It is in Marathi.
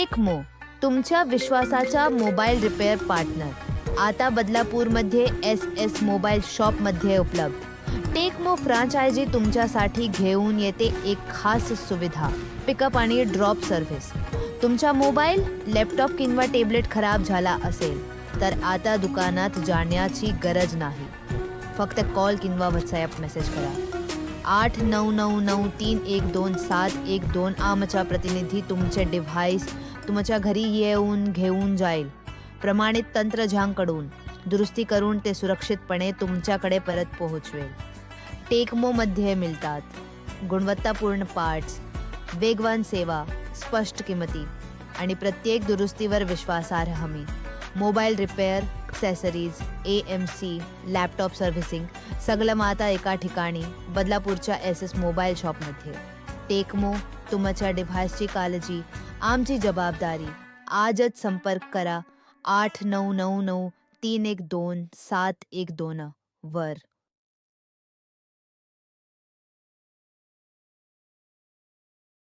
टेकमो, तुमच्या विश्वासाचा मोबाईल रिपेअर पार्टनर, आता बदलापूरमध्ये एस मोबाईल शॉपमध्ये उपलब्ध. टेकमो फ्रँचायझी तुमच्यासाठी घेऊन येते एक खास सुविधा, पिकअप आणि ड्रॉप सर्व्हिस. तुमचा मोबाईल, लॅपटॉप किंवा टॅबलेट खराब झाला असेल तर आता दुकानात जाण्याची गरज नाही. फक्त कॉल किंवा व्हॉट्सॲप मेसेज करा. 8999312712. आमचा प्रतिनिधी तुमचे डिव्हाइस तुमच्या घरी येऊन घेऊन जाईल. प्रमाणित तंत्रज्ञांकडून दुरुस्ती करून ते सुरक्षितपणे तुमच्याकडे परत पोहोचवेल. टेकमोमध्ये मिळतात गुणवत्तापूर्ण पार्ट्स, वेगवान सेवा, स्पष्ट किंमती आणि प्रत्येक दुरुस्तीवर विश्वासार्ह हमी. Mobile repair, accessories, AMC, laptop servicing सगळं आता एका ठिकाणी, बदलापूरच्या एस मोबाईल शॉपमध्ये. टेकमो, तुमच्या डिव्हाइसची काळजी आमची जबाबदारी. आजच संपर्क करा 8999312712 वर.